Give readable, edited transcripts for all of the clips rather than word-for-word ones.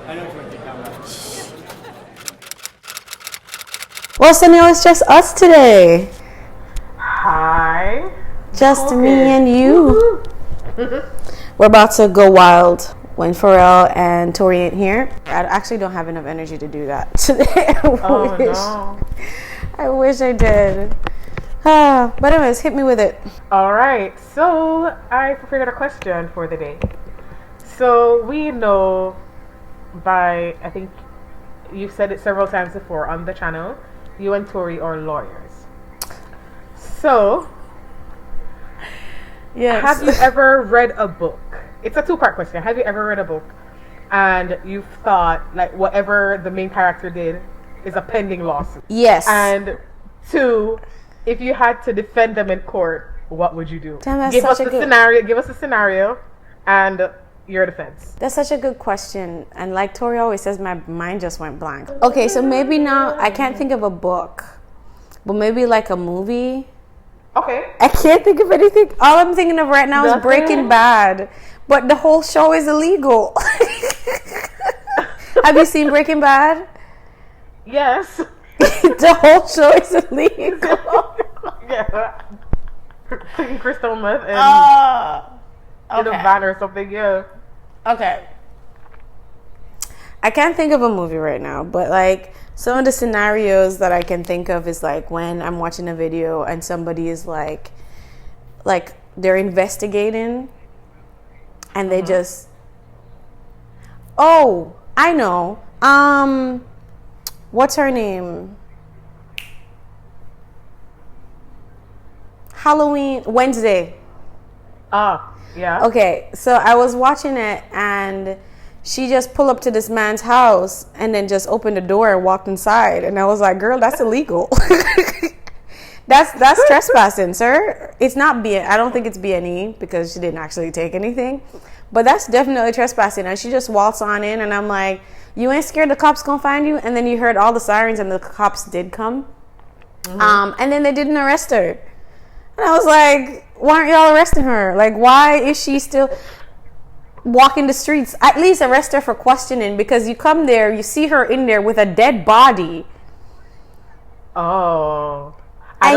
I know what you're talking about. Well, Sunil, it's just us today. Hi. Just me and you. We're about to go wild when Pharrell and Tori ain't here. I actually don't have enough energy to do that today. I wish I did. But anyways, hit me with it. All right. So I prepared a question for the day. So we know I think you've said it several times before on the channel, you and Tori are lawyers. So, yes. Have you ever read a book? It's a two-part question. Have you ever read a book and you've thought like whatever the main character did is a pending lawsuit? Yes. And two, if you had to defend them in court, what would you do? Damn, Give us a scenario and your defense. That's such a good question. And like Tori always says, my mind just went blank. Okay, so maybe now I can't think of a book, but maybe like a movie. Okay. I can't think of anything. All I'm thinking of right now is Breaking Bad, but the whole show is illegal. Have you seen Breaking Bad? Yes. The whole show is illegal. Yeah. Taking crystal meth and in a van or something, yeah. Okay. I can't think of a movie right now, but like some of the scenarios that I can think of is like when I'm watching a video and somebody is like they're investigating and they just, oh, I know. What's her name? Halloween Wednesday. Yeah. Okay, so I was watching it and she just pulled up to this man's house and then just opened the door and walked inside, and I was like, girl, that's illegal. That's trespassing, sir. It's not I don't think it's B&E because she didn't actually take anything, but that's definitely trespassing. And she just waltzed on in and I'm like, you ain't scared the cops gonna find you? And then you heard all the sirens and the cops did come. And then they didn't arrest her. And I was like, why aren't y'all arresting her? Like, why is she still walking the streets? At least arrest her for questioning, because you come there, you see her in there with a dead body. Oh. I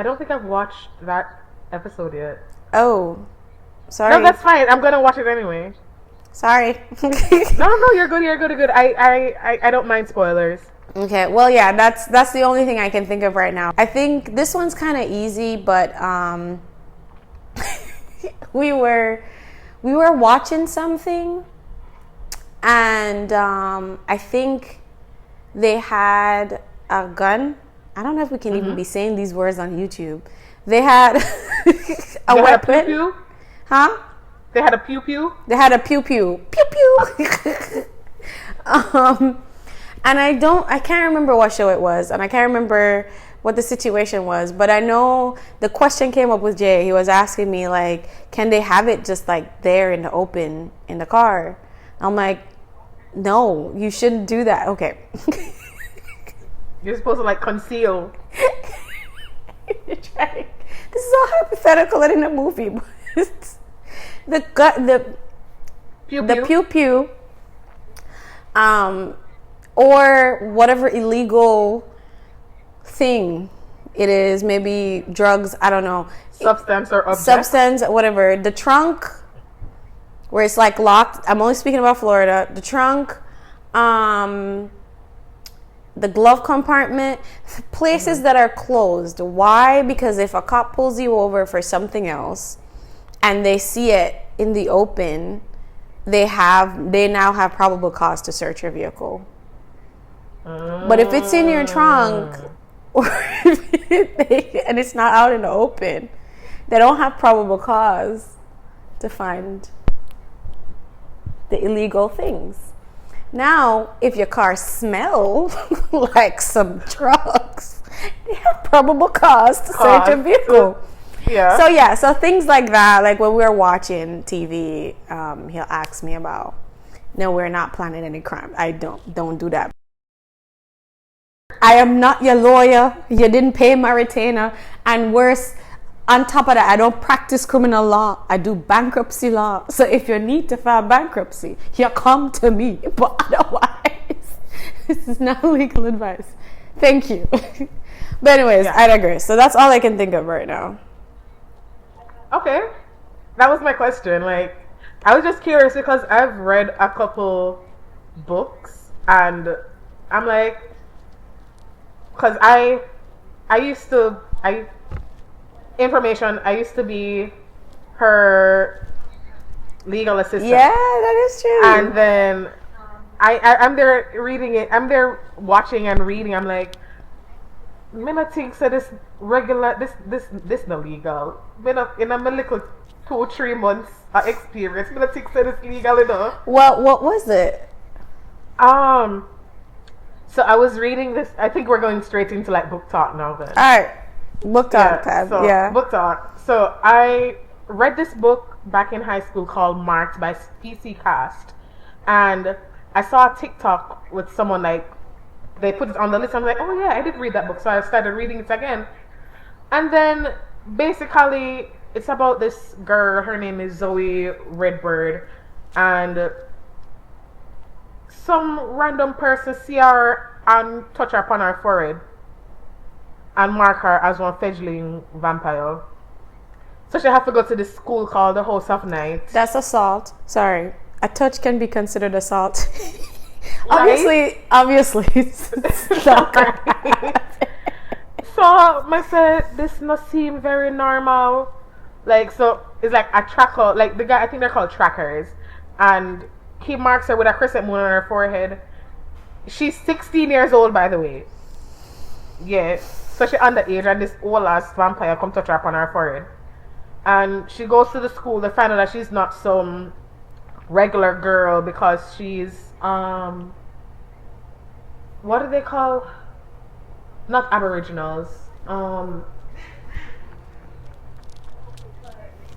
don't think I've watched that episode yet. Oh. Sorry. No, that's fine. I'm going to watch it anyway. Sorry. No, you're good. I don't mind spoilers. Okay, well, yeah, that's the only thing I can think of right now. I think this one's kind of easy, but we were watching something, and I think they had a gun. I don't know if we can even be saying these words on YouTube. They had a weapon. Had a pew-pew? Huh? They had a pew-pew? They had a pew-pew. Pew-pew. And I can't remember what show it was, and I can't remember what the situation was, but I know the question came up with Jay. He was asking me, like, can they have it just, like, there in the open in the car? I'm like, no, you shouldn't do that. Okay. You're supposed to, like, conceal. You're trying. This is all hypothetical and in a movie, but the pew-pew, or whatever illegal thing it is, maybe drugs, I don't know. Substance or object. Substance, whatever. The trunk, where it's like locked. I'm only speaking about Florida. The trunk, the glove compartment, places that are closed. Why? Because if a cop pulls you over for something else and they see it in the open, they now have probable cause to search your vehicle. But if it's in your trunk or and it's not out in the open, they don't have probable cause to find the illegal things. Now, if your car smells like some drugs, they have probable cause to search your vehicle. Yeah. So things like that, like when we're watching TV, he'll ask me about, no, we're not planning any crime. I don't do that. I am not your lawyer. You didn't pay my retainer. And worse, On top of that, I don't practice criminal law. I do bankruptcy law. So if you need to file bankruptcy, you come to me. But otherwise, this is not legal advice. Thank you. But anyways, I digress. So that's all I can think of right now. Okay. That was my question. Like, I was just curious because I've read a couple books and I'm like, because I used to be her legal assistant. Yeah, that is true. And then I'm there reading it. I'm there watching and reading. I'm like, me not think so this regular this no legal. Me not in a little 2-3 months experience. Me not think so this legal enough. What was it? So I was reading this. I think we're going straight into like book talk now. Then. All right, book talk. Book talk. So I read this book back in high school called Marked by PC Cast, and I saw a TikTok with someone like they put it on the list. I'm like, oh yeah, I did read that book. So I started reading it again, and then basically it's about this girl. Her name is Zoe Redbird, and some random person see her and touch her upon her forehead and mark her as one fledgling vampire. So she have to go to this school called the House of Night. That's assault. Sorry. A touch can be considered assault. Right? Obviously. Right. So I said, this must seem very normal. Like, so it's like a tracker, like the guy, I think they're called trackers. And he marks her with a crescent moon on her forehead. She's 16 years old, by the way. Yeah. So she's underage, and this old ass vampire come touch her upon her forehead. And she goes to the school. They find out that she's not some regular girl because she's what do they call? Not Aboriginals.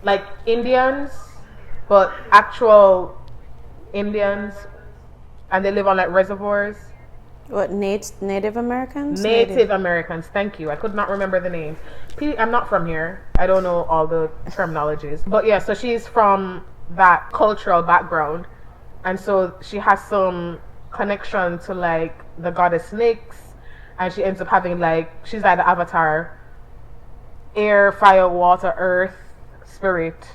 Like Indians, but actual Indians, and they live on like reservoirs. What, Native Americans? Native Americans, thank you. I could not remember the names. I'm not from here. I don't know all the terminologies. But yeah, so she's from that cultural background. And so she has some connection to like the goddess Nyx. And she ends up having like, she's like the avatar. Air, fire, water, earth, spirit.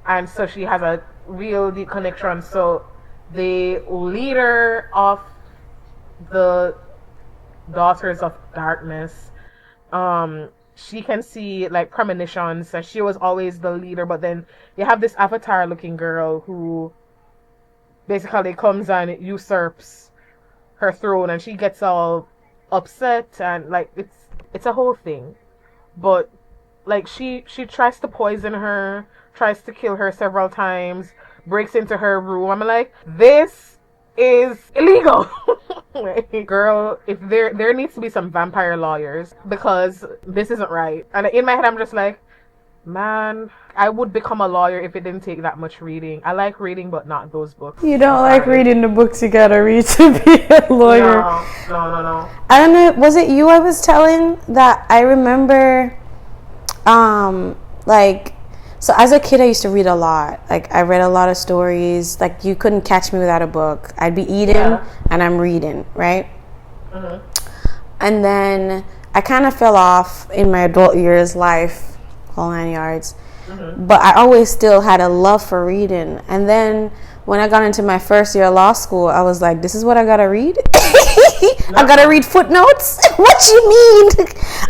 And so she has a real deep connection. So the leader of the Daughters of Darkness, she can see like premonitions, and she was always the leader. But then you have this avatar looking girl who basically comes and usurps her throne, and she gets all upset, and like it's a whole thing. But like she tries to poison her, tries to kill her several times, breaks into her room. I'm like, this is illegal. Girl, if there needs to be some vampire lawyers, because this isn't right. And in my head I'm just like, man, I would become a lawyer if it didn't take that much reading. I like reading, but not those books. You don't like reading the books you gotta read to be a lawyer. No. I don't know, was it you I was telling that I remember like, so as a kid I used to read a lot. Like I read a lot of stories. Like you couldn't catch me without a book. I'd be eating and I'm reading, right? Mm-hmm. And then I kind of fell off in my adult years life, whole 9 yards. Mm-hmm. But I always still had a love for reading. And then when I got into my first year of law school, I was like, this is what I gotta read? I gotta read footnotes? What you mean?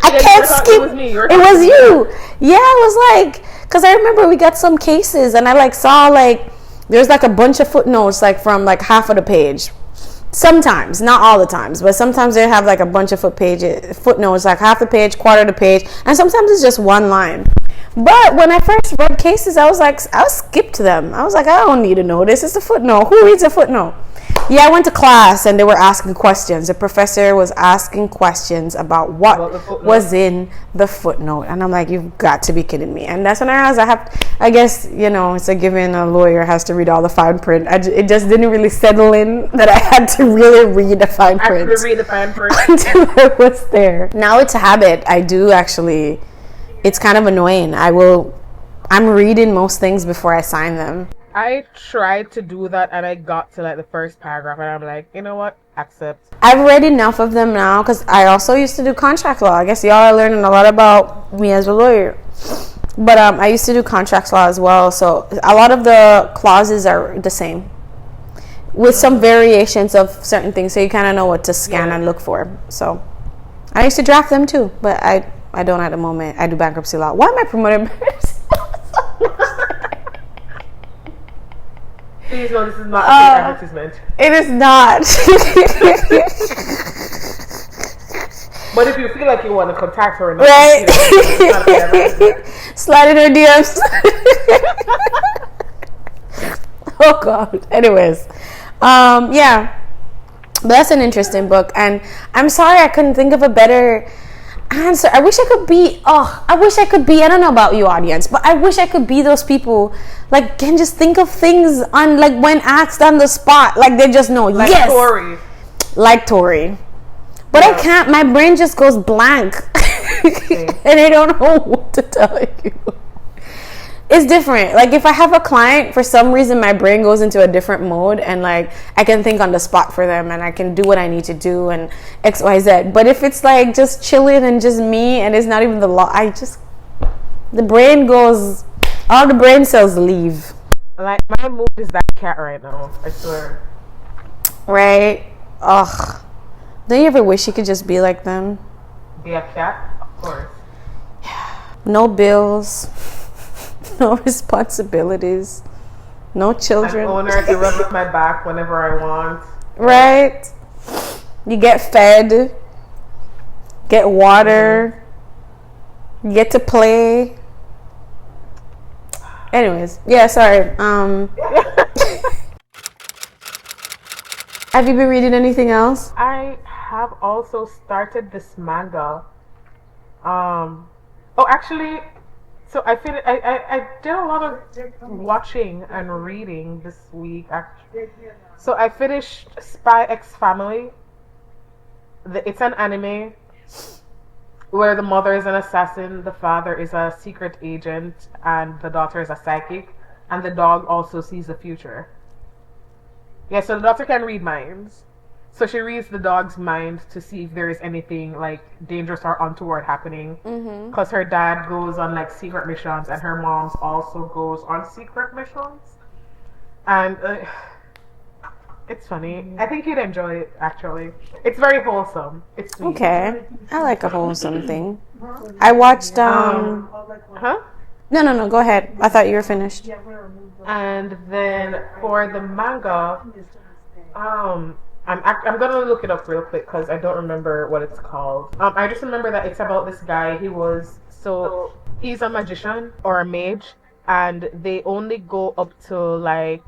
I can't skip. It was you. Yeah, I was like, because I remember we got some cases and I like saw like, there's like a bunch of footnotes like from like half of the page. Sometimes, not all the times, but sometimes they have like a bunch of footnotes, like half the page, quarter of the page, and sometimes it's just one line. But when I first read cases, I was like, I'll skip to them. I was like, I don't need to know this. It's a footnote. Who reads a footnote? Yeah, I went to class and they were asking questions. The professor was asking questions about what was in the footnote. And I'm like, you've got to be kidding me. And that's when I realized I guess, you know, it's a given a lawyer has to read all the fine print. It just didn't really settle in that I had to really read the fine print. I had to read the fine print. Until I was there. Now it's a habit. I do actually it's kind of annoying. I'm reading most things before I sign them. I tried to do that and I got to like the first paragraph and I'm like, you know what? Accept. I've read enough of them now because I also used to do contract law. I guess y'all are learning a lot about me as a lawyer. But I used to do contracts law as well. So a lot of the clauses are the same with some variations of certain things. So you kind of know what to scan and look for. So I used to draft them too, but I don't at the moment. I do bankruptcy law. Why am I promoting bankruptcy law? Please know this is not a paid advertisement. It is not. But if you feel like you want to contact her, Right? Slide in her DMs. Oh God. Anyways, yeah, but that's an interesting book, and I'm sorry I couldn't think of a better answer. I wish I could be. I don't know about you, audience, but I wish I could be those people. Like, can just think of things on, like, when asked on the spot, like they just know. like yes, Tori. like Tori. But I can't. My brain just goes blank, and I don't know what to tell you. It's different. Like, if I have a client, for some reason, my brain goes into a different mode, and like I can think on the spot for them, and I can do what I need to do, and X, Y, Z. But if it's like just chilling and just me, and it's not even the law, the brain goes. All the brain cells leave. Like, my mood is that cat right now. I swear. Right? Ugh. Don't you ever wish you could just be like them? Be a cat? Of course. No bills. No responsibilities. No children. An owner to rub up my back whenever I want. Right? You get fed. Get water. You get to play. Anyways, yeah, sorry. Have you been reading anything else? I have also started this manga. Actually, so I did a lot of watching and reading this week. Actually, so I finished Spy X Family. It's an anime where the mother is an assassin, the father is a secret agent, and the daughter is a psychic, and the dog also sees the future. Yeah, so the daughter can read minds. So she reads the dog's mind to see if there is anything like dangerous or untoward happening. Because her dad goes on like secret missions, and her mom's also goes on secret missions. And it's funny. I think you'd enjoy it, actually. It's very wholesome. It's sweet. Okay. I like a wholesome thing. I watched, Huh? No, go ahead. I thought you were finished. And then for the manga, I'm gonna look it up real quick because I don't remember what it's called. I just remember that it's about this guy. He's a magician or a mage, and they only go up to like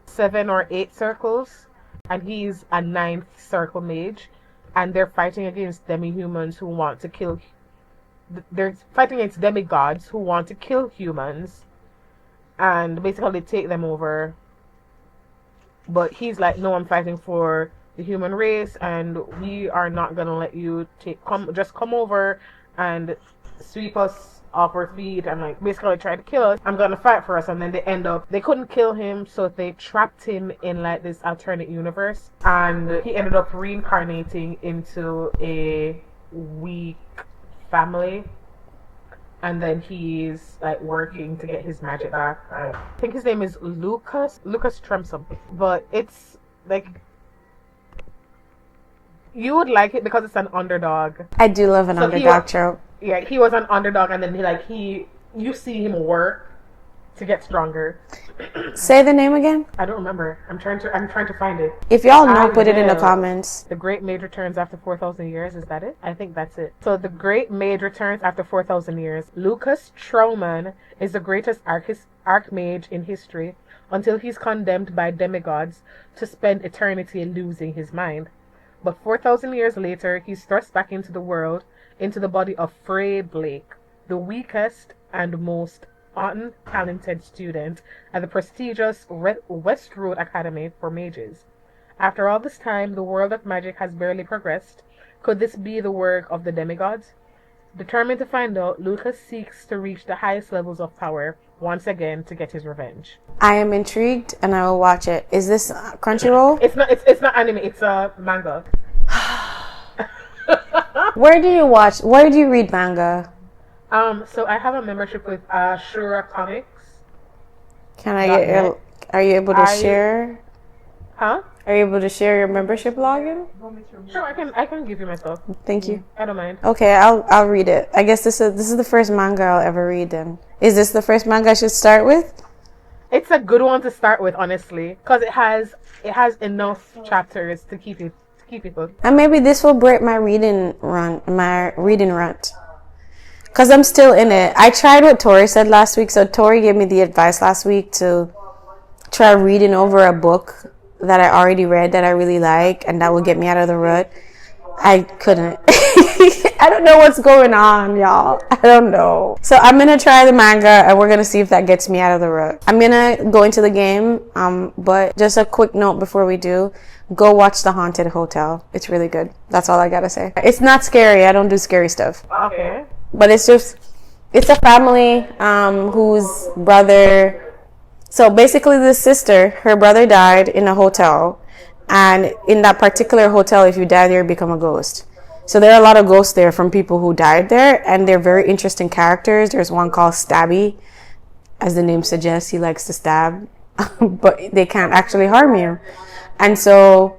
7 or 8 circles, and he's a 9th circle mage, and they're fighting against demi-humans who want to kill. They're fighting against demigods who want to kill humans, and basically take them over. But he's like, no, I'm fighting for the human race, and we are not gonna let you come over and sweep us off our feet and like basically try to kill us. I'm gonna fight for us. And then they couldn't kill him, so they trapped him in like this alternate universe, and he ended up reincarnating into a weak family. And then he's like working to get his magic back. I think his name is Lucas Tremsom. But it's like, you would like it because it's an underdog. I do love an underdog trope. Yeah, he was an underdog, and then you see him work to get stronger. Say the name again. I don't remember. I'm trying to find it. If y'all know, put it in the comments. The Great Mage Returns After 4,000 Years. Is that it? I think that's it. So the Great Mage Returns After 4,000 Years. Lucas Trauman is the greatest archmage in history until he's condemned by demigods to spend eternity losing his mind. But 4,000 years later, he's thrust back into the world, into the body of Frey Blake, the weakest and most untalented student at the prestigious Westroad Academy for Mages. After all this time, the world of magic has barely progressed. Could this be the work of the demigods? Determined to find out, Lucas seeks to reach the highest levels of power once again to get his revenge. I am intrigued and I will watch it. Is this Crunchyroll? It's not anime. It's a manga. Where do you watch? Where do you read manga? So I have a membership with Shura Comics. Can I get your, are you able to share? Huh? Are you able to share your membership login? Sure, I can give you my stuff. Thank you. I don't mind. Okay, I'll read it. I guess this is the first manga I'll ever read then. Is this the first manga I should start with? It's a good one to start with, honestly, because it has enough chapters to keep it hooked. And maybe this will break my reading rut. Because I'm still in it. I tried what Tori said last week. So Tori gave me the advice last week to try reading over a book that I already read that I really like, and that will get me out of the rut. I couldn't. I don't know what's going on, y'all. I don't know. So I'm going to try the manga, and we're going to see if that gets me out of the rut. I'm going to go into the game, but just a quick note before we do. Go watch The Haunted Hotel. It's really good. That's all I got to say. It's not scary. I don't do scary stuff. Okay. But it's a family whose brother... So basically the sister, her brother died in a hotel. And in that particular hotel, if you die there, you become a ghost. So there are a lot of ghosts there from people who died there. And they're very interesting characters. There's one called Stabby. As the name suggests, he likes to stab. But they can't actually harm you. And so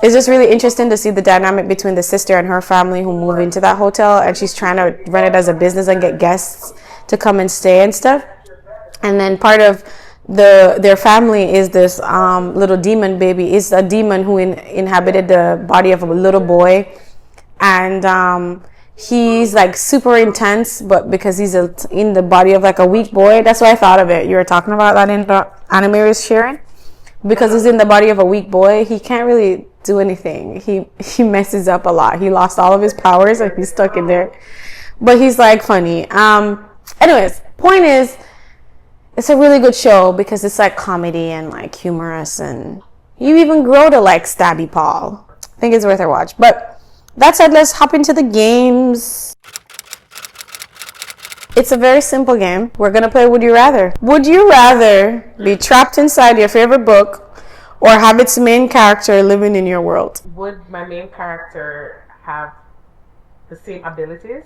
it's just really interesting to see the dynamic between the sister and her family who move into that hotel. And she's trying to run it as a business and get guests to come and stay and stuff. And then part of their family is this little demon baby. It's a demon who inhabited the body of a little boy. And he's like super intense, but because he's in the body of like a weak boy. That's why I thought of it. You were talking about that in the anime I was sharing. Because he's in the body of a weak boy, he can't really do anything. He messes up a lot. He lost all of his powers and he's stuck in there. But he's like funny. Anyways, point is, it's a really good show because it's like comedy and like humorous, and you even grow to like Stabby Paul. I think it's worth a watch. But that said, let's hop into the games. It's a very simple game. We're going to play Would You Rather. Would you rather be trapped inside your favorite book or have its main character living in your world? Would my main character have the same abilities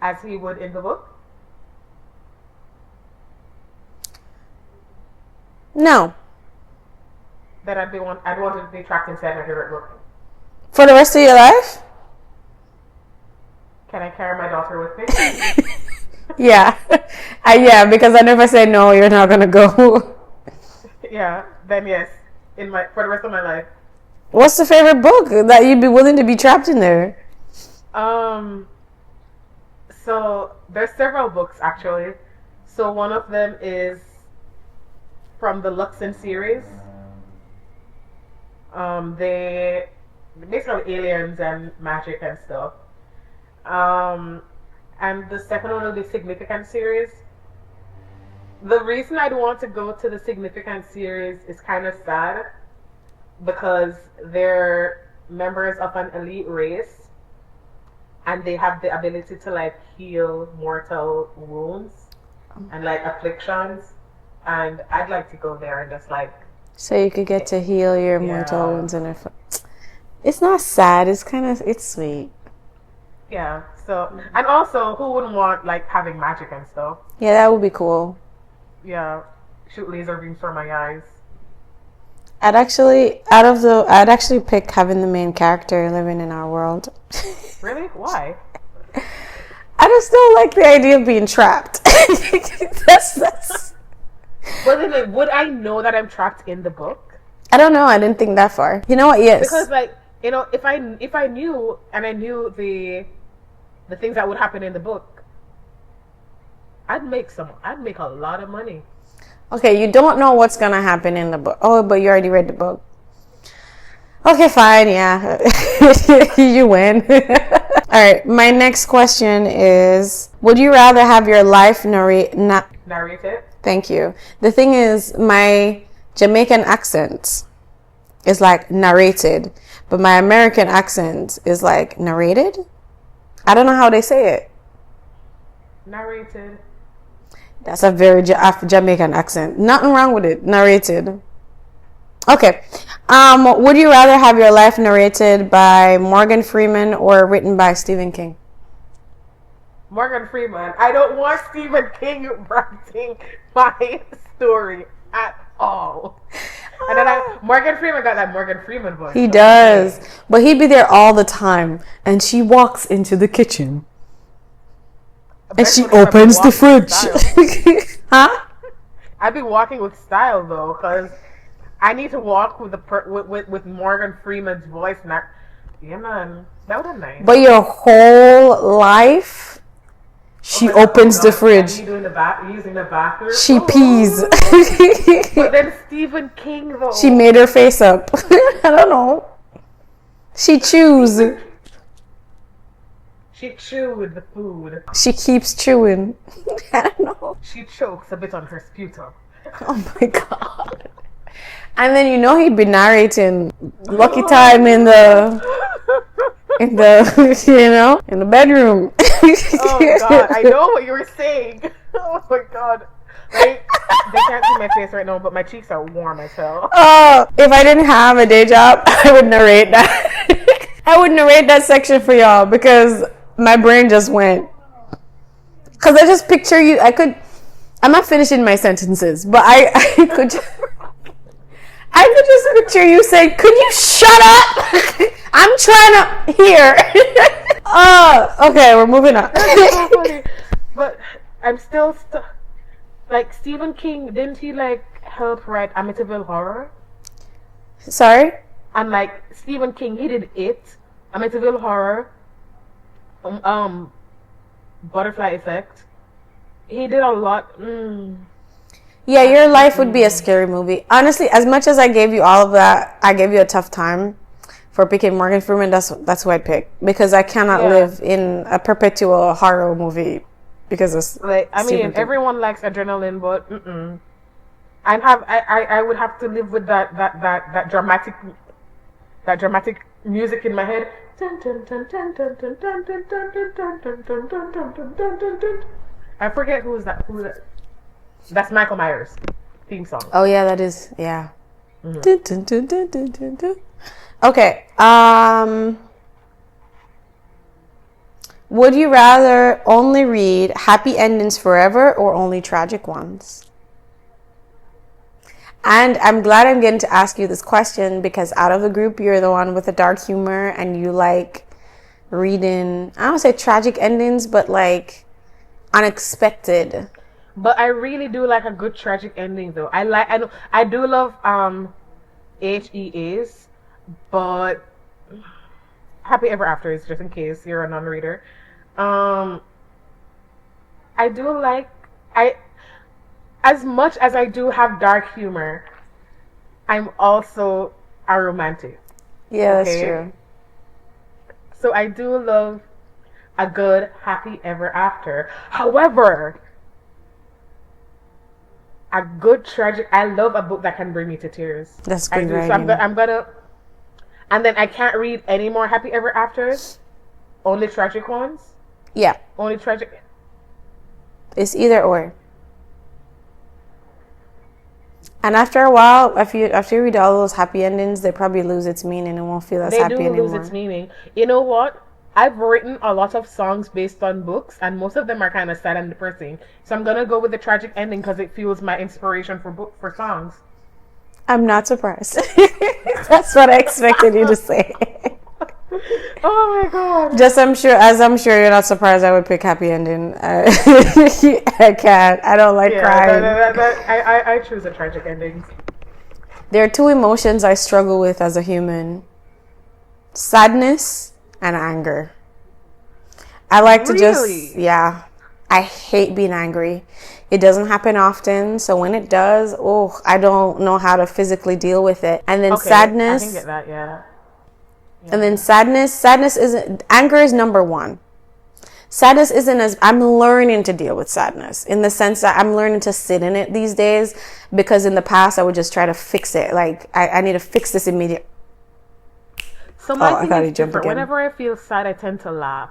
as he would in the book? No. That I'd want to be trapped inside my favorite book. For the rest of your life? Can I carry my daughter with me? Yeah. Yeah, because I never said no, you're not going to go. Yeah, then yes. For the rest of my life. What's the favorite book that you'd be willing to be trapped in there? So there's several books actually. So one of them is from the Luxon series. They basically aliens and magic and stuff. And the second one is the Significant series. The reason I'd want to go to the Significant series is kind of sad because they're members of an elite race and they have the ability to like heal mortal wounds and like afflictions, and I'd like to go there and just like, so you could get to heal your mortal wounds and it's not sad, it's sweet. Yeah. So, and also, who wouldn't want like having magic and stuff? Yeah, that would be cool. Yeah, shoot laser beams from my eyes. I'd actually pick having the main character living in our world. Really? Why? I just don't like the idea of being trapped. that's. But then, like, would I know that I'm trapped in the book? I don't know. I didn't think that far. You know what? Yes. Because, like, you know, if I knew and I knew the things that would happen in the book, I'd make a lot of money. Okay, you don't know what's gonna happen in the book. Oh, but you already read the book. Okay, fine. Yeah, you win. All right. My next question is: would you rather have your life narrated? Thank you. The thing is, my Jamaican accent is like narrated, but my American accent is like narrated. I don't know how they say it. Narrated. That's a very Jamaican accent. Nothing wrong with it. Narrated. Okay. Would you rather have your life narrated by Morgan Freeman or written by Stephen King? Morgan Freeman. I don't want Stephen King writing my story at all. And then Morgan Freeman got that Morgan Freeman voice. He does. But he'd be there all the time. And she walks into the kitchen. And she opens the fridge. Huh? I'd be walking with style though, because I need to walk with with Morgan Freeman's voice. Not, yeah, man, that would be nice. But your whole life, she opens the fridge. You doing using the bathroom. She pees. But then Stephen King though. She made her face up. I don't know. She chews. She chewed the food. She keeps chewing. I don't know. She chokes a bit on her sputum. Oh my god. And then he'd be narrating Lucky Time in the in the bedroom. Oh god, I know what you were saying. Oh my god. Right? They can't see my face right now, but my cheeks are warm as hell. Oh, if I didn't have a day job, I would narrate that. I would narrate that section for y'all because my brain just went. Because I just picture you. I'm not finishing my sentences, but I could just picture you saying, "Could you shut up? I'm trying to hear." Okay, we're moving on. That's so funny. But I'm still like Stephen King. Didn't he help write Amityville Horror? Sorry? And Stephen King, he did It, Amityville Horror, Butterfly Effect. He did a lot. Yeah, your life would be a scary movie. Honestly, as much as I gave you all of that, I gave you a tough time for picking Morgan Freeman. That's who I'd pick because I cannot live in a perpetual horror movie because of everyone likes adrenaline, but I would have to live with that dramatic music in my head. I forget who is that. That's Michael Myers theme song. Oh yeah, that is Okay. Would you rather only read happy endings forever or only tragic ones? And I'm glad I'm getting to ask you this question because out of the group, you're the one with the dark humor and you like reading, I don't say tragic endings, but unexpected. But I really do like a good tragic ending though. I do love HEAs, but Happy Ever After is just in case you're a non-reader. I do like as much as I do have dark humor, I'm also a romantic. Yeah, that's true. So I do love a good Happy Ever After. However, a good tragic, I love a book that can bring me to tears. That's good writing. So I'm gonna, and then I can't read any more Happy Ever Afters. Only tragic ones. Yeah. Only tragic. It's either or. And after a while, after you read all those happy endings, they probably lose its meaning and won't feel as happy anymore. They do lose its meaning. You know what? I've written a lot of songs based on books, and most of them are kind of sad and depressing. So I'm gonna go with the tragic ending because it fuels my inspiration for songs. I'm not surprised. That's what I expected you to say. Oh my god! I'm sure you're not surprised. I would pick happy ending. I can't. I don't like crying. I choose a tragic ending. There are two emotions I struggle with as a human: sadness and anger. I like to I hate being angry. It doesn't happen often, so when it does, I don't know how to physically deal with it. And then sadness. I can get that, yeah. And then sadness isn't, anger is number one. Sadness isn't I'm learning to deal with sadness in the sense that I'm learning to sit in it these days, because in the past I would just try to fix it. Like, I need to fix this immediately. So my thing is different. Whenever I feel sad, I tend to laugh.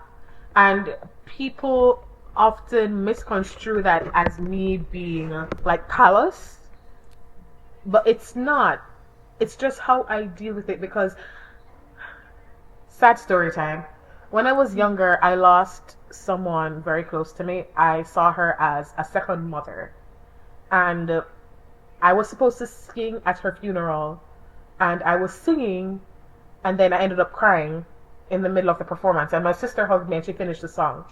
And people often misconstrue that as me being like callous, but it's not. It's just how I deal with it because sad story time. When I was younger, I lost someone very close to me. I saw her as a second mother. And I was supposed to sing at her funeral. And I was singing, and then I ended up crying in the middle of the performance. And my sister hugged me and she finished the song.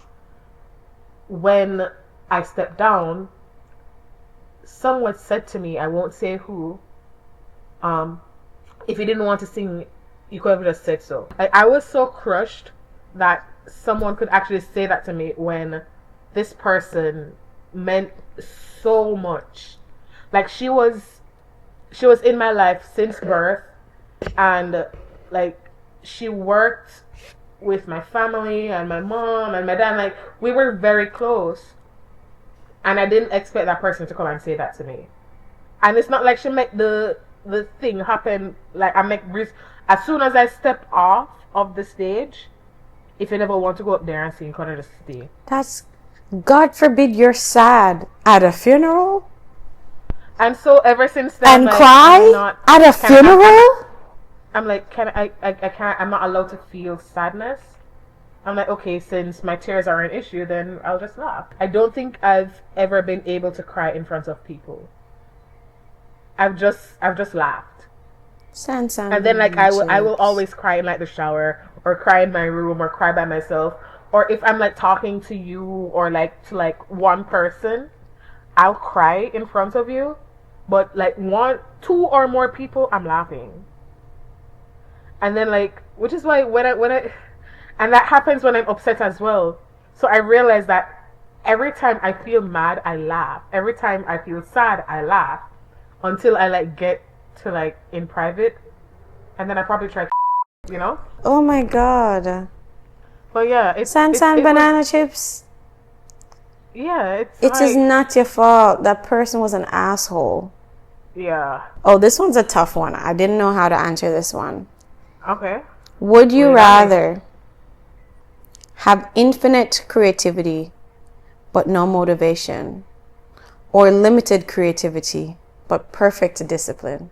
When I stepped down, someone said to me, I won't say who, if you didn't want to sing, you could have just said so. I was so crushed that someone could actually say that to me when this person meant so much. Like she was in my life since birth, and like she worked with my family and my mom and my dad. Like we were very close, and I didn't expect that person to come and say that to me. And it's not like she make the thing happen. Like I make as soon as I stepped off of the stage. If you never want to go up there and sing, you could just stay. That's, God forbid you're sad at a funeral And so ever since then, and like, cry at a funeral. I'm like, I can't. I'm not allowed to feel sadness. I'm like, okay, since my tears are an issue, then I'll just laugh. I don't think I've ever been able to cry in front of people. I've just laughed. And then like I will always cry in like the shower or cry in my room or cry by myself, or if I'm like talking to you or like to like one person, I'll cry in front of you, but like two or more people, I'm laughing. And then like, which is why when I and that happens when I'm upset as well. So I realize that every time I feel mad, I laugh. Every time I feel sad, I laugh until I like get to like in private, and then I probably try to, you know. Oh my God. But yeah, it's banana chips. Yeah, it is not your fault. That person was an asshole. Yeah. Oh, this one's a tough one. I didn't know how to answer this one. Okay. Would you rather have infinite creativity but no motivation, or limited creativity but perfect discipline?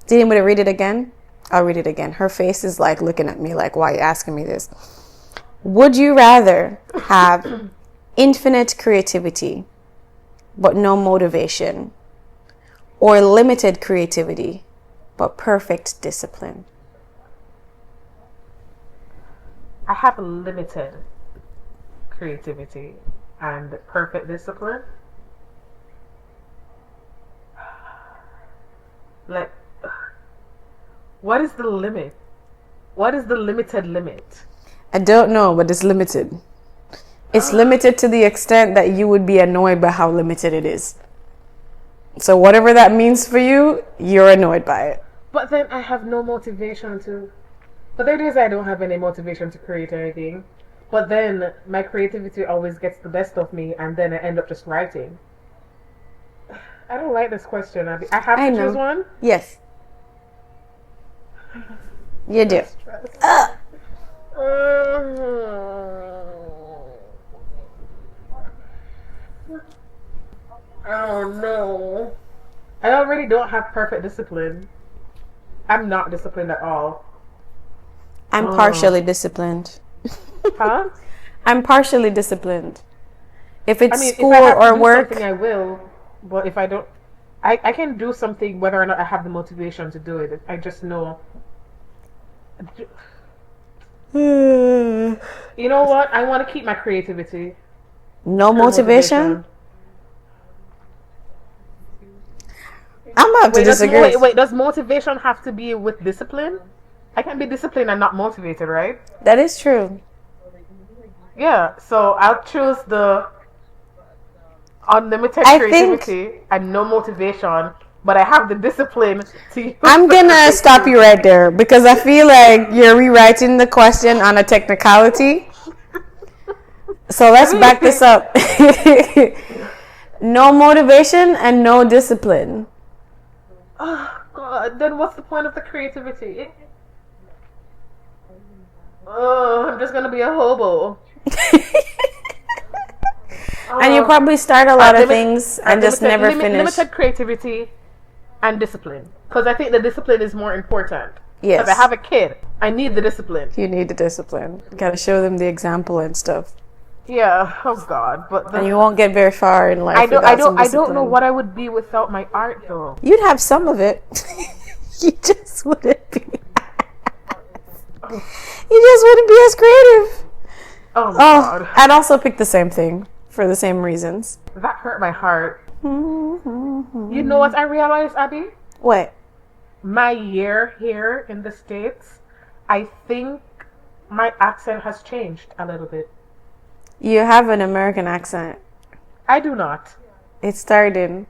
Did anybody read it again? I'll read it again. Her face is like looking at me like, why are you asking me this? Would you rather have infinite creativity but no motivation, or limited creativity but perfect discipline? I have limited creativity and perfect discipline. Like, what is the limit? What is the limited limit? I don't know, but it's limited. It's limited to the extent that you would be annoyed by how limited it is. So whatever that means for you, you're annoyed by it. But then I have no motivation to... But there are days I don't have any motivation to create anything. But then my creativity always gets the best of me, and then I end up just writing. I don't like this question, Abby. I have to choose one? Yes. You do. Oh no. I already don't have perfect discipline. I'm not disciplined at all. I'm partially disciplined. Huh? I'm partially disciplined. If it's school if I have or to do work, something, I will. But if I don't, I can do something whether or not I have the motivation to do it. I just know. You know what? I want to keep my creativity. No motivation? I'm about to disagree. Wait, does motivation have to be with discipline? I can be disciplined and not motivated, right? That is true. Yeah, so I'll choose the unlimited creativity and no motivation, but I have the discipline to use. I'm gonna stop you right there because I feel like you're rewriting the question on a technicality. So let's back this up. No motivation and no discipline. Oh God, then what's the point of the creativity? Oh, I'm just gonna be a hobo. And you probably start a lot of things and just Limited- never finish. Limited creativity and discipline, because I think the discipline is more important. Yes. If I have a kid, I need the discipline. You need the discipline. You gotta show them the example and stuff. Yeah. Oh God. But And you won't get very far in life. I don't without some I don't know discipline. what I would be without my art though. You'd have some of it. You just wouldn't be. You just wouldn't be as creative. Oh my Oh, God. I'd also pick the same thing for the same reasons. That hurt my heart. You know what I realized, Abby? What? My year here in the States, I think my accent has changed a little bit. You have an American accent. I do not. It's starting.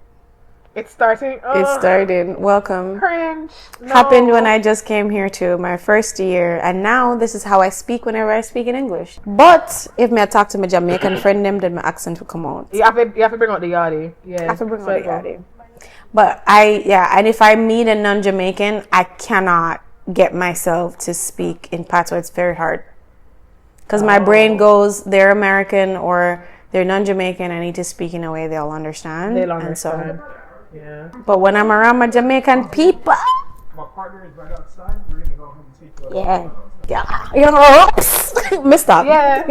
It's starting. Oh, It's starting. Welcome. cringe. No. Happened when I just came here to my first year, and now this is how I speak whenever I speak in English. But if me I talk to my Jamaican friend them, then my accent will come out. You have to bring out the yardie. Yeah. I have to bring out the yardie. But and if I meet a non-Jamaican, I cannot get myself to speak in patois. It's very hard. Because my brain goes, they're American or they're non-Jamaican, I need to speak in a way they'll understand. They'll And so, understand. Yeah. but when I'm around my Jamaican people, My partner is right outside. We're gonna go home and take you. yeah. You know, missed up. Yeah.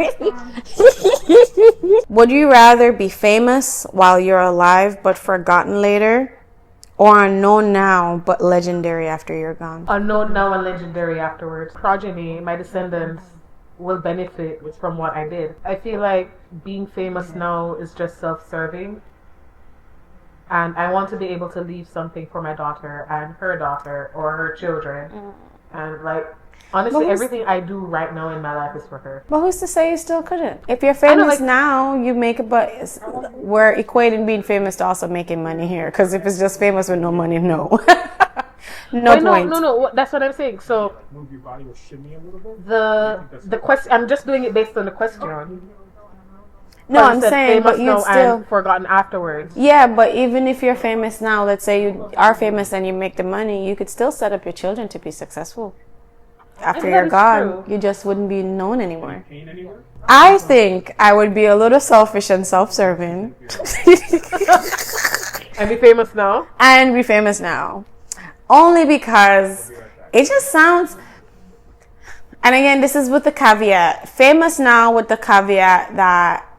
Would you rather be famous while you're alive but forgotten later, or unknown now but legendary after you're gone? Unknown now and legendary afterwards. Progeny, my descendants, will benefit from what I did. I feel like being famous now is just self-serving. And I want to be able to leave something for my daughter and her daughter or her children. And like, honestly, But who's- everything I do right now in my life is for her. But who's to say you still couldn't? If you're famous like- now, you make it. But we're equating being famous to also making money here. Because if it's just famous with no money, no, no Wait, point. no. That's what I'm saying. So Move your body or shimmy a little bit. the question, I'm just doing it based on the question. No, But I'm instead, saying, but famous you'd now still. and forgotten afterwards. Yeah, but even if you're famous now, let's say you are famous and you make the money, you could still set up your children to be successful. After And you're that is gone, true. you just wouldn't be known anymore. Pain anywhere? I think I would be a little selfish and self-serving. And be famous now. And be famous now. Only because it just sounds. And again, this is with the caveat. Famous now with the caveat that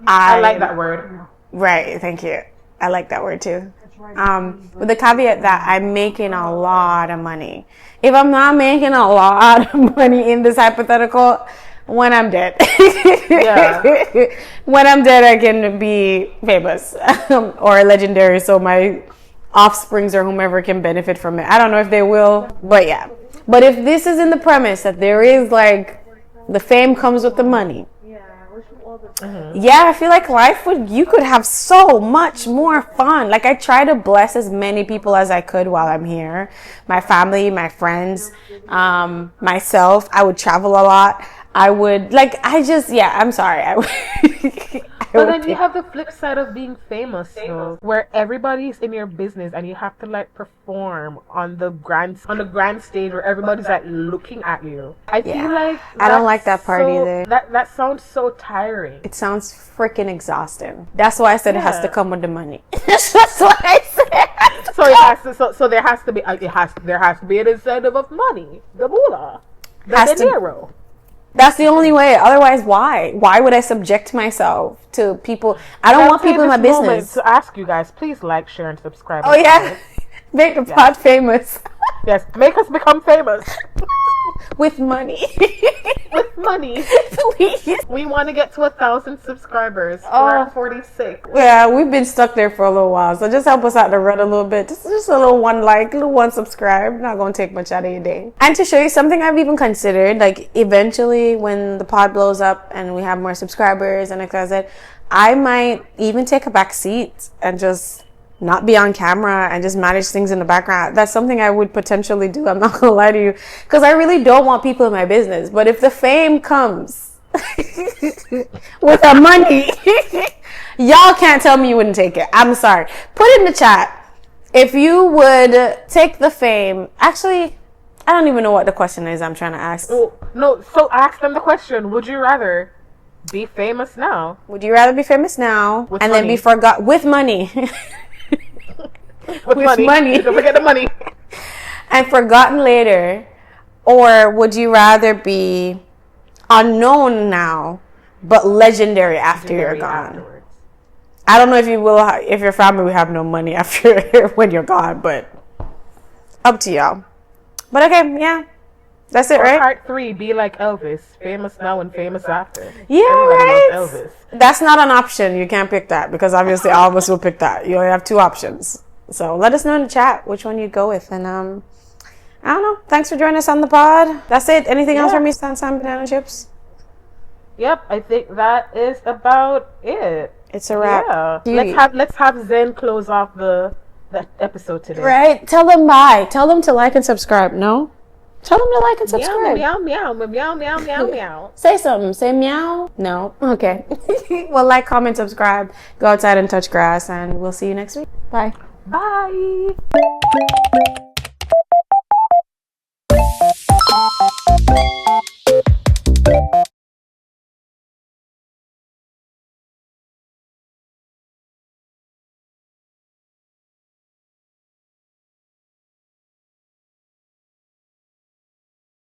I like that word. Right, thank you. I like that word too. With the caveat that I'm making a lot of money. If I'm not making a lot of money in this hypothetical, when I'm dead. Yeah. When I'm dead, I can be famous or legendary, so my offsprings or whomever can benefit from it. I don't know if they will, but yeah. But if this is in the premise that there is like the fame comes with the money. Yeah, I feel like you could have so much more fun. Like I try to bless as many people as I could while I'm here. My family, my friends, myself. I would travel a lot. I'm sorry. But then you have the flip side of being famous, though, where everybody's in your business and you have to like perform on the grand stage where everybody's like looking at you. I feel like I don't like that that's part so- either. That sounds so tiring. It sounds freaking exhausting. That's why I said it has to Yeah. come with the money. That's what I said. So it has to. So there has to be. There has to be an incentive of money. The moolah. The Has to- dinero. That's the only way. Otherwise, why? Why would I subject myself to people? I don't want people in my business. To ask you guys, please like, share, and subscribe. Oh yeah, make the pod famous Yes, make us become famous with money. with money. Please. We want to get to 1,000 subscribers. Oh. We're at 46. Yeah, we've been stuck there for a little while, so just help us out to run a little bit. Just a little one like, little one subscribe. Not gonna take much out of your day. And to show you something I've even considered, like eventually when the pod blows up and we have more subscribers and like I said, I might even take a back seat and just not be on camera and just manage things in the background. That's something I would potentially do. I'm not gonna lie to you, because I really don't want people in my business. But if the fame comes with the money, y'all can't tell me you wouldn't take it. I'm sorry. Put it in the chat if you would take the fame. Actually, I don't even know what the question is I'm trying to ask. Oh, no, so ask them the question. Would you rather be famous now? Would you rather be famous now With and then be money. forgot with money With money. Don't forget the money. and forgotten later, or would you rather be unknown now but legendary after you're Very gone? afterwards. I don't know if you will, if your family will have no money after when you're gone, but up to y'all. But okay, yeah, that's it, Or right? part 3, be like Elvis. Famous now and famous after. Yeah, Everybody right. loves Elvis. That's not an option. You can't pick that because obviously all of us will pick that. You only have 2 options. So let us know in the chat which one you'd go with. And I don't know. Thanks for joining us on the pod. That's it. Anything else Yeah. from me, Sunshine Banana Chips? Yep, I think that is about it. It's a wrap. Yeah. Beauty. Let's have Zen close off the episode today. Right? Tell them bye. Tell them to like and subscribe. No? Tell them to like and Meow, subscribe. meow, meow, meow, meow, meow, meow. Say something. Say meow. No. Okay. Well, like, comment, subscribe. Go outside and touch grass, and we'll see you next week. Bye. Bye.